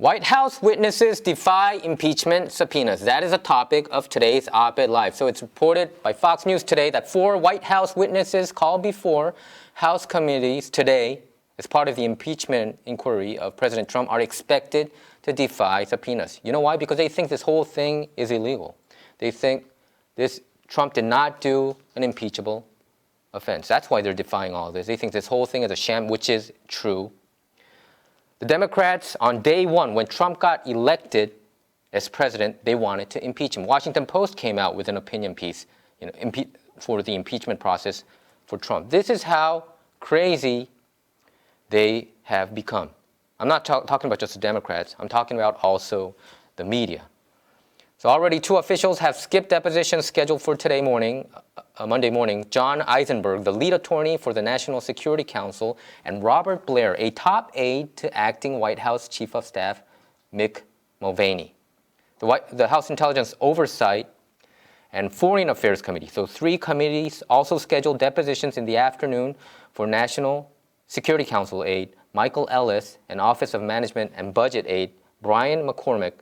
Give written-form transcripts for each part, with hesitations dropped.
White House witnesses defy impeachment subpoenas. That is a topic of today's op-ed live. So it's reported by Fox News today that 4 White House witnesses called before House committees today as part of the impeachment inquiry of President Trump are expected to defy subpoenas. You know why? Because they think this whole thing is illegal. They think Trump did not do an impeachable offense. That's why they're defying all this. They think this whole thing is a sham, which is true. The Democrats, on day one, when Trump got elected as president, they wanted to impeach him. Washington Post came out with an opinion piece, for the impeachment process for Trump. This is how crazy they have become. I'm not talking about just the Democrats. I'm talking about also the media. So already 2 officials have skipped depositions scheduled for today morning, Monday morning. John Eisenberg, the lead attorney for the National Security Council, and Robert Blair, a top aide to acting White House Chief of Staff Mick Mulvaney. The House Intelligence Oversight and Foreign Affairs Committee. So 3 committees also scheduled depositions in the afternoon for National Security Council aide Michael Ellis and Office of Management and Budget aide Brian McCormick.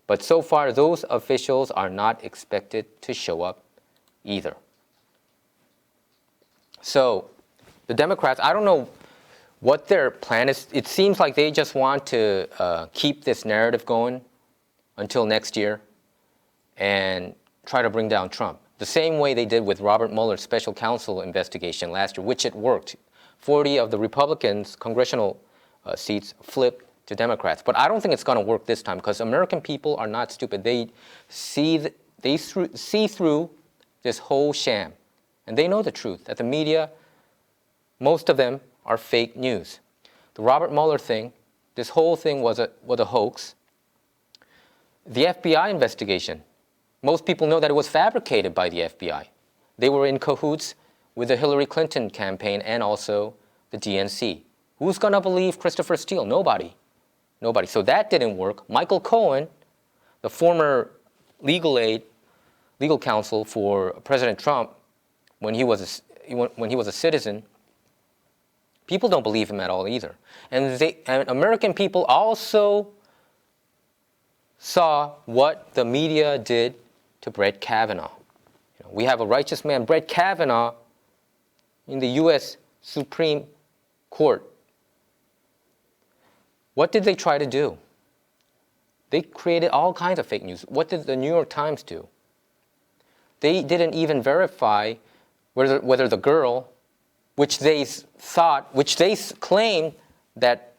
But so far, those officials are not expected to show up either. So the Democrats, I don't know what their plan is. It seems like they just want to keep this narrative going until next year and try to bring down Trump. The same way they did with Robert Mueller's special counsel investigation last year, which it worked. 40 of the Republicans' congressional seats flipped to Democrats. But I don't think it's going to work this time because American people are not stupid. They see through this whole sham. And they know the truth, that the media, most of them are fake news. The Robert Mueller thing, this whole thing was a hoax. The FBI investigation, most people know that it was fabricated by the FBI. They were in cahoots with the Hillary Clinton campaign and also the DNC. Who's going to believe Christopher Steele? Nobody. So that didn't work. Michael Cohen, the former legal counsel for President Trump, when he was a citizen, people don't believe him at all either. And American people also saw what the media did to Brett Kavanaugh. We have a righteous man, Brett Kavanaugh, in the U.S. Supreme Court. What did they try to do? They created all kinds of fake news. What did the New York Times do? They didn't even verify whether the girl, which they claimed that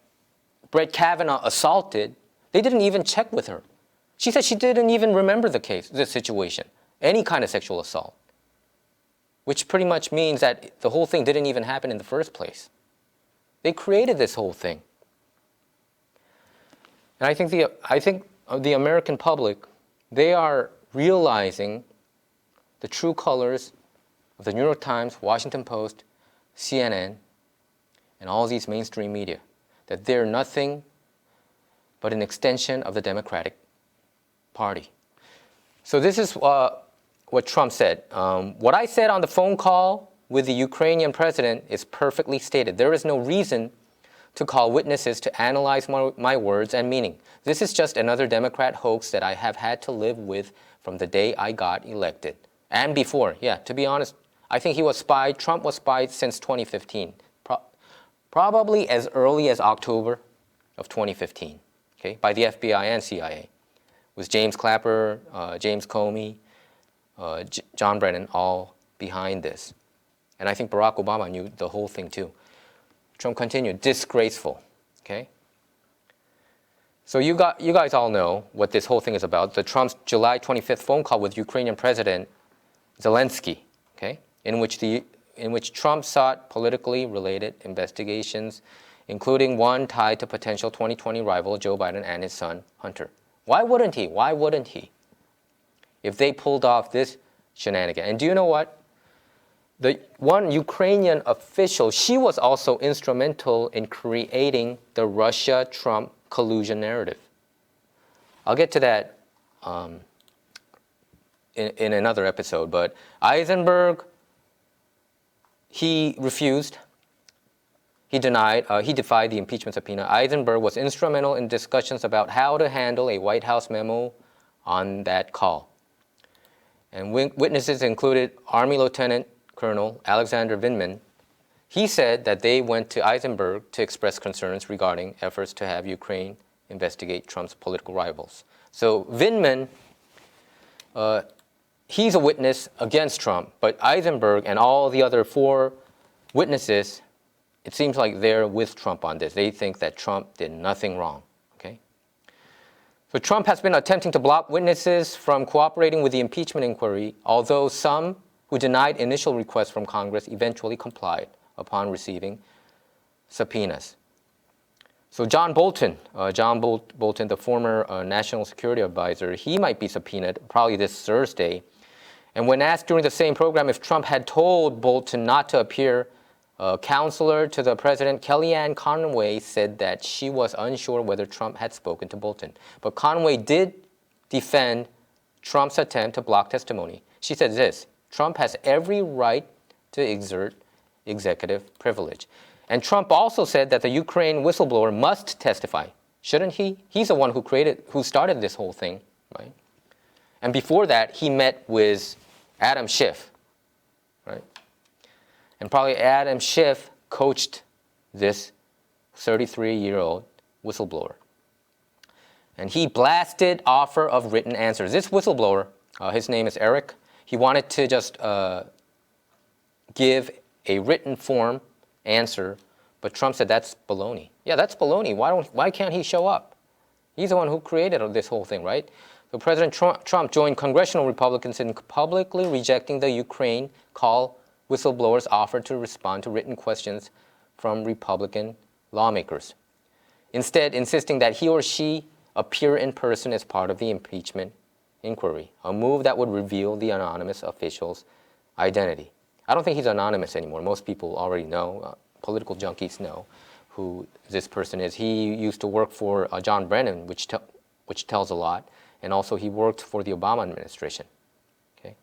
Brett Kavanaugh assaulted, they didn't even check with her. She said she didn't even remember the situation, any kind of sexual assault, which pretty much means that the whole thing didn't even happen in the first place. They created this whole thing. And I think the American public, they are realizing the true colors of the New York Times, Washington Post, CNN, and all these mainstream media, that they're nothing but an extension of the Democratic Party. So this is what Trump said. What I said on the phone call with the Ukrainian president is perfectly stated. There is no reason to call witnesses to analyze my words and meaning. This is just another Democrat hoax that I have had to live with from the day I got elected. And before, to be honest, I think Trump was spied since 2015. Probably as early as October of 2015, okay, by the FBI and CIA. With James Clapper, James Comey, John Brennan, all behind this. And I think Barack Obama knew the whole thing too. Trump continued, disgraceful, okay? So you guys all know what this whole thing is about. The Trump's July 25th phone call with Ukrainian President Zelensky, okay? In which Trump sought politically related investigations, including one tied to potential 2020 rival Joe Biden and his son, Hunter. Why wouldn't he? If they pulled off this shenanigan. And do you know what? The one Ukrainian official, she was also instrumental in creating the Russia-Trump collusion narrative. I'll get to that in another episode, but Eisenberg, he refused. he defied the impeachment subpoena. Eisenberg was instrumental in discussions about how to handle a White House memo on that call. And witnesses included Army Lieutenant Colonel Alexander Vindman. He said that they went to Eisenberg to express concerns regarding efforts to have Ukraine investigate Trump's political rivals. So Vindman, he's a witness against Trump, but Eisenberg and all the other 4 witnesses, it seems like they're with Trump on this. They think that Trump did nothing wrong. Okay? So Trump has been attempting to block witnesses from cooperating with the impeachment inquiry, although some who denied initial requests from Congress eventually complied upon receiving subpoenas. So John Bolton, the former National Security Advisor, he might be subpoenaed probably this Thursday. And when asked during the same program if Trump had told Bolton not to appear, counselor to the president, Kellyanne Conway, said that she was unsure whether Trump had spoken to Bolton. But Conway did defend Trump's attempt to block testimony. She said this: Trump has every right to exert executive privilege. And Trump also said that the Ukraine whistleblower must testify. Shouldn't he? He's the one who started this whole thing, right? And before that, he met with Adam Schiff, right? And probably Adam Schiff coached this 33-year-old whistleblower. And he blasted offer of written answers. This whistleblower, his name is Eric, he wanted to just give a written form answer, but Trump said that's baloney. Yeah, that's baloney. Why can't he show up? He's the one who created this whole thing, right? So President Trump joined congressional Republicans in publicly rejecting the Ukraine call whistleblowers offered to respond to written questions from Republican lawmakers, instead insisting that he or she appear in person as part of the impeachment inquiry, a move that would reveal the anonymous official's identity. I don't think he's anonymous anymore. Most people already know. Political junkies know who this person is. He used to work for John Brennan, which tells a lot, and also he worked for the Obama administration. Okay.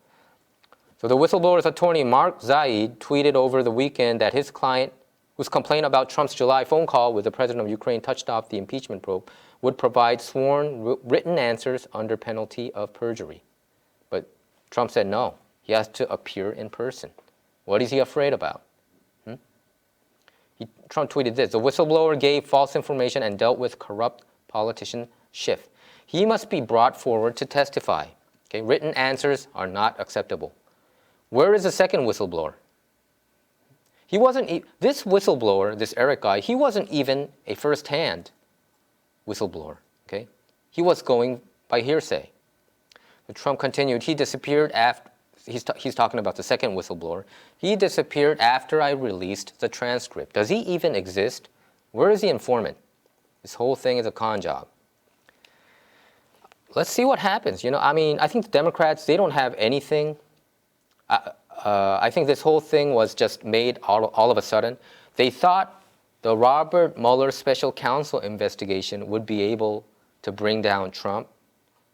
So the whistleblower's attorney, Mark Zaid, tweeted over the weekend that his client, whose complaint about Trump's July phone call with the president of Ukraine touched off the impeachment probe, would provide sworn written answers under penalty of perjury. But Trump said no, he has to appear in person. What is he afraid about? Trump tweeted this: the whistleblower gave false information and dealt with corrupt politician Schiff. He must be brought forward to testify. Okay? Written answers are not acceptable. Where is the second whistleblower? He wasn't, this whistleblower, this Eric guy, he wasn't even a first-hand whistleblower. Okay? He was going by hearsay. And Trump continued, he disappeared after, he's talking about the second whistleblower. He disappeared after I released the transcript. Does he even exist? Where is the informant? This whole thing is a con job. Let's see what happens. You know, I mean, I think the Democrats, they don't have anything. I think this whole thing was just made all of a sudden. They thought the Robert Mueller special counsel investigation would be able to bring down Trump,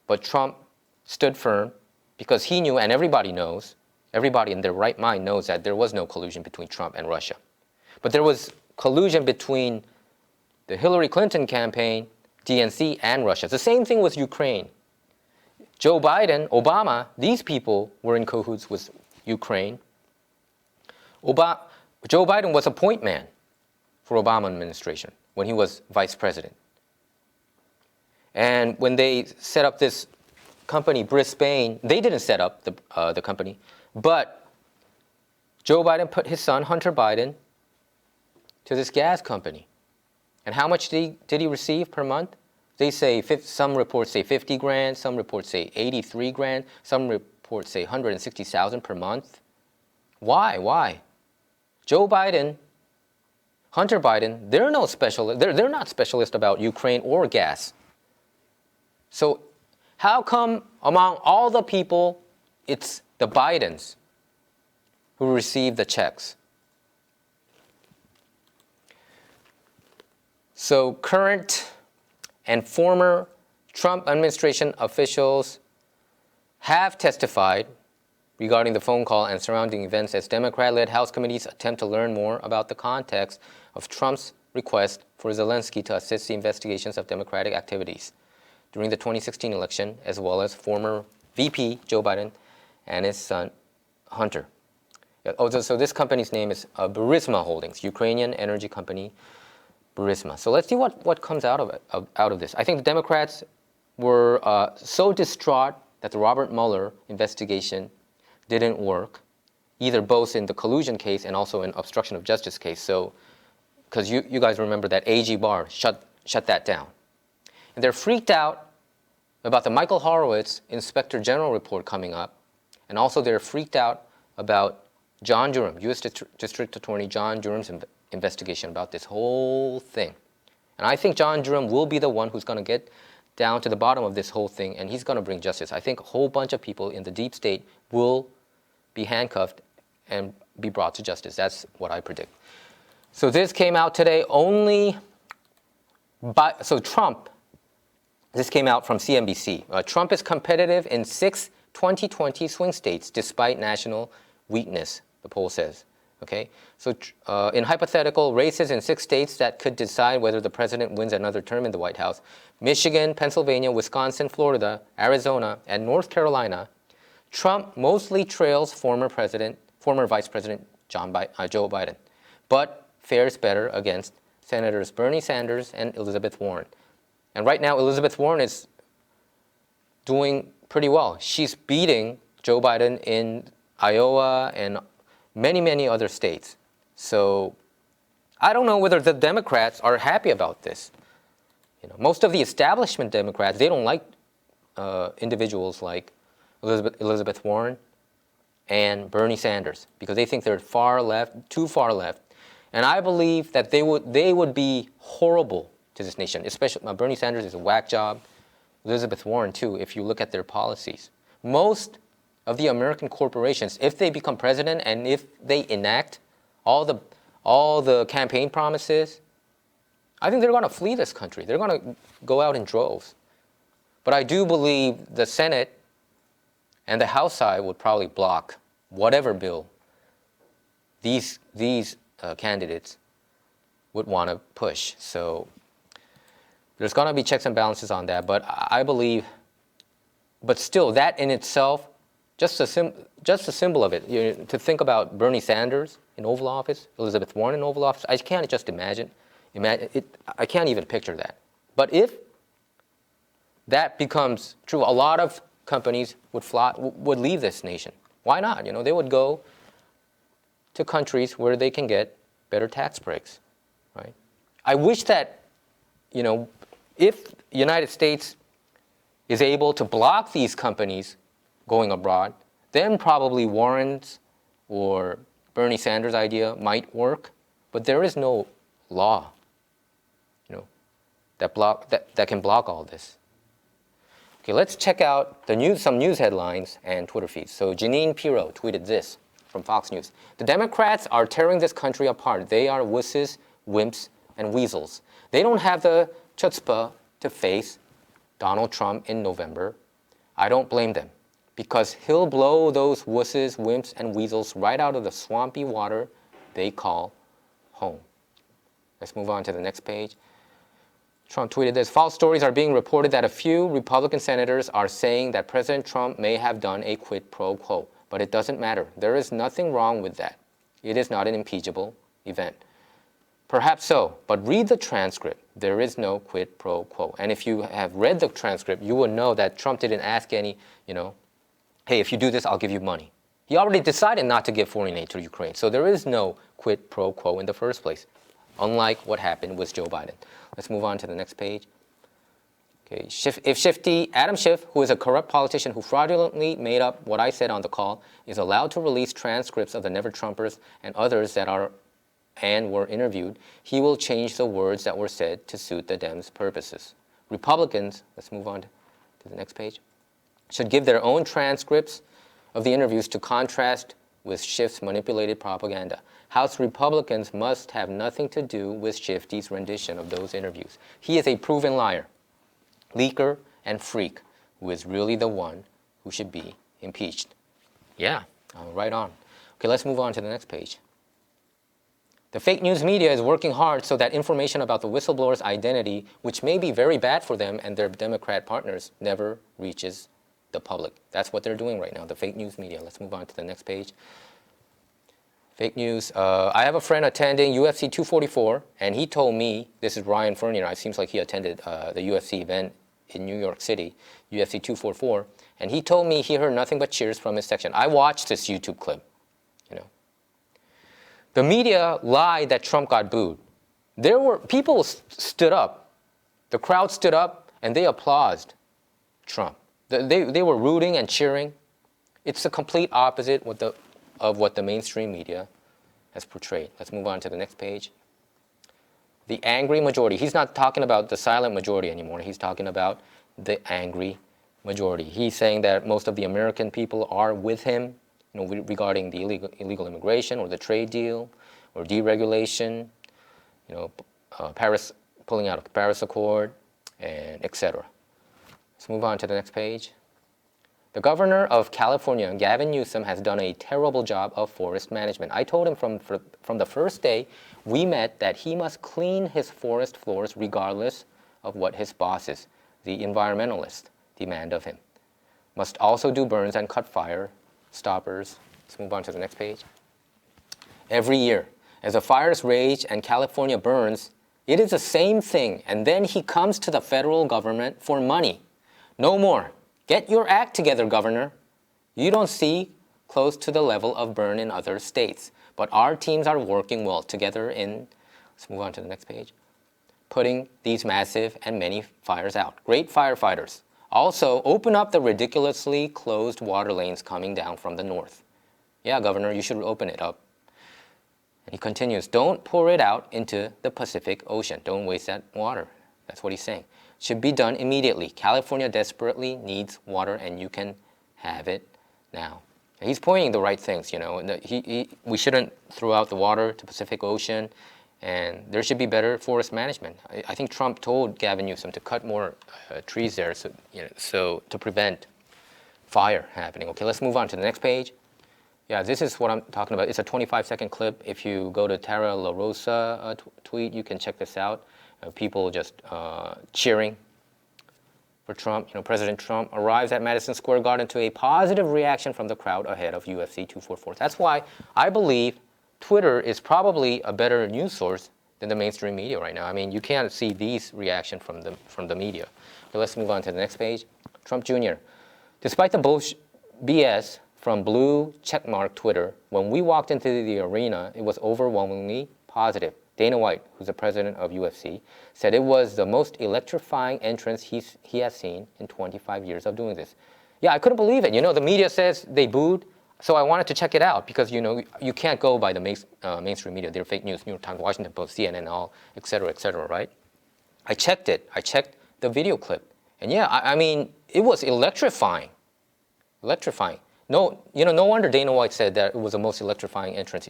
but Trump stood firm because he knew, and everybody knows, everybody in their right mind knows that there was no collusion between Trump and Russia. But there was collusion between the Hillary Clinton campaign, DNC, and Russia. It's the same thing with Ukraine. Joe Biden, Obama, these people were in cahoots with Ukraine. Joe Biden was a point man for Obama administration when he was vice president. And when they set up this company, Brisbane, they didn't set up the company, but Joe Biden put his son, Hunter Biden, to this gas company. And how much did he receive per month? They say, some reports say 50 grand, some reports say 83 grand, some reports say 160,000 per month. Why? Joe Biden, Hunter Biden, they're not specialists about Ukraine or gas. So how come among all the people, it's the Bidens who receive the checks? So current and former Trump administration officials have testified regarding the phone call and surrounding events as Democrat-led House committees attempt to learn more about the context of Trump's request for Zelensky to assist the investigations of Democratic activities during the 2016 election, as well as former VP Joe Biden and his son Hunter. So this company's name is Burisma Holdings, Ukrainian energy company Burisma. So let's see what comes out of this. I think the Democrats were so distraught that the Robert Mueller investigation didn't work, either both in the collusion case and also in obstruction of justice case. So, because you guys remember that AG Barr shut that down. And they're freaked out about the Michael Horowitz Inspector General report coming up. And also they're freaked out about John Durham, U.S. District Attorney John Durham's investigation about this whole thing. And I think John Durham will be the one who's going to get down to the bottom of this whole thing, and he's going to bring justice. I think a whole bunch of people in the deep state will be handcuffed and be brought to justice. That's what I predict. So this came out today Trump, this came out from CNBC. Trump is competitive in 6 2020 swing states despite national weakness, the poll says. Okay, so in hypothetical races in 6 states that could decide whether the president wins another term in the White House, Michigan, Pennsylvania, Wisconsin, Florida, Arizona, and North Carolina, Trump mostly trails former Vice President Joe Biden, but fares better against Senators Bernie Sanders and Elizabeth Warren. And right now, Elizabeth Warren is doing pretty well. She's beating Joe Biden in Iowa and many, many other states. So I don't know whether the Democrats are happy about this. Most of the establishment Democrats, they don't like individuals like Elizabeth Warren and Bernie Sanders because they think they're far left, too far left. And I believe that they would be horrible to this nation, especially Bernie Sanders is a whack job. Elizabeth Warren, too, if you look at their policies. Most of the American corporations, if they become president and if they enact all the campaign promises, I think they're going to flee this country. They're going to go out in droves. But I do believe the Senate and the House side would probably block whatever bill these candidates would want to push. So there's going to be checks and balances on that. But I believe, but still, that in itself, just a symbol of it. To think about Bernie Sanders in Oval Office, Elizabeth Warren in Oval Office, I can't just imagine it. I can't even picture that. But if that becomes true, a lot of companies would leave this nation. Why not? They would go to countries where they can get better tax breaks, right? I wish that, if the United States is able to block these companies going abroad, then probably Warren's or Bernie Sanders' idea might work. But there is no law, that can block all this. Okay, let's check out some news headlines and Twitter feeds. So Jeanine Pirro tweeted this from Fox News. The Democrats are tearing this country apart. They are wusses, wimps, and weasels. They don't have the chutzpah to face Donald Trump in November. I don't blame them, because he'll blow those wusses, wimps, and weasels right out of the swampy water they call home. Let's move on to the next page. Trump tweeted this. False stories are being reported that a few Republican senators are saying that President Trump may have done a quid pro quo, but it doesn't matter. There is nothing wrong with that. It is not an impeachable event. Perhaps so, but read the transcript. There is no quid pro quo. And if you have read the transcript, you will know that Trump didn't ask any, hey, if you do this, I'll give you money. He already decided not to give foreign aid to Ukraine. So there is no quid pro quo in the first place, unlike what happened with Joe Biden. Let's move on to the next page. Okay, Adam Schiff, who is a corrupt politician who fraudulently made up what I said on the call, is allowed to release transcripts of the Never Trumpers and others that were interviewed, he will change the words that were said to suit the Dems' purposes. Republicans, let's move on to the next page, should give their own transcripts of the interviews to contrast with Schiff's manipulated propaganda. House Republicans must have nothing to do with Schiff's rendition of those interviews. He is a proven liar, leaker, and freak who is really the one who should be impeached. Yeah, right on. Okay, let's move on to the next page. The fake news media is working hard so that information about the whistleblower's identity, which may be very bad for them and their Democrat partners, never reaches the public. That's what they're doing right now, the fake news media. Let's move on to the next page. Fake news. I have a friend attending UFC 244, and he told me, this is Ryan Fernier, it seems like he attended the UFC event in New York City, UFC 244, and he told me he heard nothing but cheers from his section. I watched this YouTube clip, you know. The media lied that Trump got booed. There were, people stood up. The crowd stood up, and they applauded Trump. They were rooting and cheering. It's the complete opposite of what the mainstream media has portrayed. Let's move on to the next page. The angry majority. He's not talking about the silent majority anymore. He's talking about the angry majority. He's saying that most of the American people are with him, you know, regarding the illegal immigration or the trade deal or deregulation, you know, Paris, pulling out of the Paris Accord, and etc. Let's move on to the next page. The governor of California, Gavin Newsom, has done a terrible job of forest management. I told him from the first day we met that he must clean his forest floors regardless of what his bosses, the environmentalists, demand of him. Must also do burns and cut fire stoppers. Let's move on to the next page. Every year, as the fires rage and California burns, it is the same thing, and then he comes to the federal government for money. No more. Get your act together, Governor. You don't see close to the level of burn in other states, but our teams are working well together in, let's move on to the next page, putting these massive and many fires out. Great firefighters. Also, open up the ridiculously closed water lanes coming down from the north. Yeah, Governor, you should open it up. And he continues, don't pour it out into the Pacific Ocean. Don't waste that water. That's what he's saying. Should be done immediately. California desperately needs water, and you can have it now. He's pointing the right things, you know. We shouldn't throw out the water to Pacific Ocean, and there should be better forest management. I think Trump told Gavin Newsom to cut more trees there, so to prevent fire happening. Okay, let's move on to the next page. Yeah, this is what I'm talking about. It's a 25-second clip. If you go to Tara La Rosa tweet, you can check this out. People just cheering for Trump. You know, President Trump arrives at Madison Square Garden to a positive reaction from the crowd ahead of UFC 244. That's why I believe Twitter is probably a better news source than the mainstream media right now. I mean, you can't see these reactions from the media. Okay, let's move on to the next page. Trump Jr. Despite the BS from blue checkmark Twitter, when we walked into the arena, it was overwhelmingly positive. Dana White, who's the president of UFC, said it was the most electrifying entrance he has seen in 25 years of doing this. Yeah, I couldn't believe it. You know, the media says they booed, so I wanted to check it out because, you know, you can't go by the mainstream media. They're fake news, New York Times, Washington Post, CNN, all, et cetera, right? I checked it. I checked the video clip. And yeah, I mean, it was electrifying. Electrifying. No, you know, no wonder Dana White said that it was the most electrifying entrance.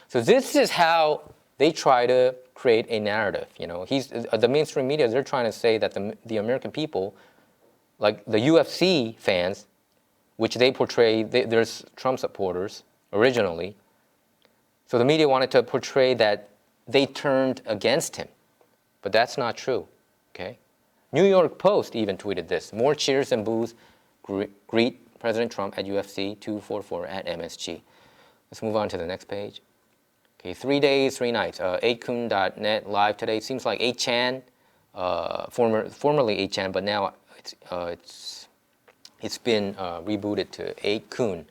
So this is how they try to create a narrative. You know, the mainstream media, they're trying to say that the American people, like the UFC fans, which they portray, there's Trump supporters originally. So the media wanted to portray that they turned against him, but that's not true, okay? New York Post even tweeted this. More cheers and boos greet President Trump at UFC 244 at MSG. Let's move on to the next page. Okay, 3 days, 3 nights. 8kun.net live today. Seems like 8chan, formerly 8chan, but now it's been rebooted to 8kun.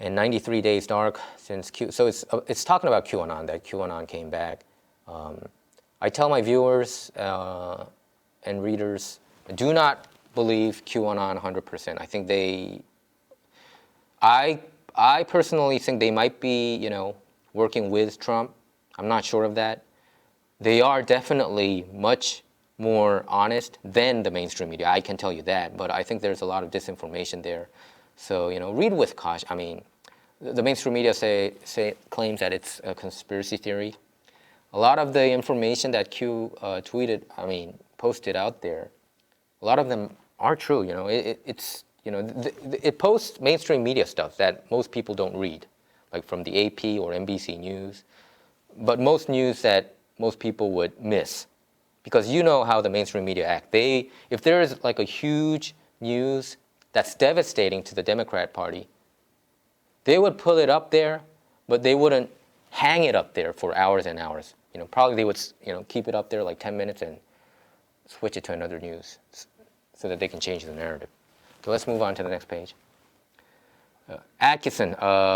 And 93 days dark since Q. So it's talking about QAnon, that QAnon came back. I tell my viewers and readers, do not believe QAnon 100%. I think I personally think they might be, you know, working with Trump. I'm not sure of that. They are definitely much more honest than the mainstream media. I can tell you that, but I think there's a lot of disinformation there. So, you know, read with caution. I mean, the mainstream media claims that it's a conspiracy theory. A lot of the information that Q posted out there, a lot of them are true. You know, it's it posts mainstream media stuff that most people don't read, like from the AP or NBC News, but most news that most people would miss, because you know how the mainstream media act. If there is like a huge news that's devastating to the Democrat Party, they would put it up there, but they wouldn't hang it up there for hours and hours. Probably they would, keep it up there like 10 minutes and switch it to another news so that they can change the narrative. So let's move on to the next page. Atkinson,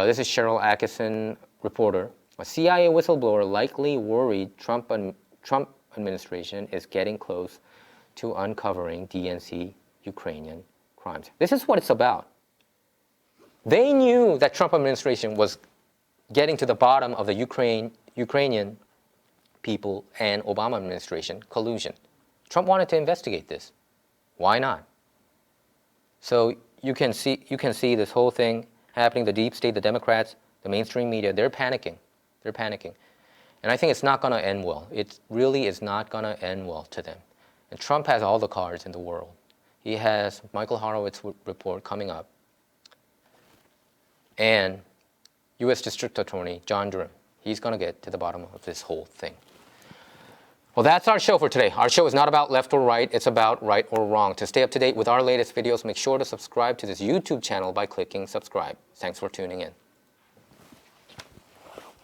this is Cheryl Atkinson, reporter. A CIA whistleblower likely worried Trump administration is getting close to uncovering DNC Ukrainian crimes. This is what it's about. They knew that Trump administration was getting to the bottom of the Ukrainian people and Obama administration collusion. Trump wanted to investigate this. Why not? So you can see this whole thing happening. The deep state, the Democrats, the mainstream media, they're panicking. They're panicking. And I think it's not going to end well. It really is not going to end well to them. And Trump has all the cards in the world. He has Michael Horowitz's report coming up. And U.S. District Attorney John Durham. He's going to get to the bottom of this whole thing. Well, that's our show for today. Our show is not about left or right. It's about right or wrong. To stay up to date with our latest videos, make sure to subscribe to this YouTube channel by clicking subscribe. Thanks for tuning in.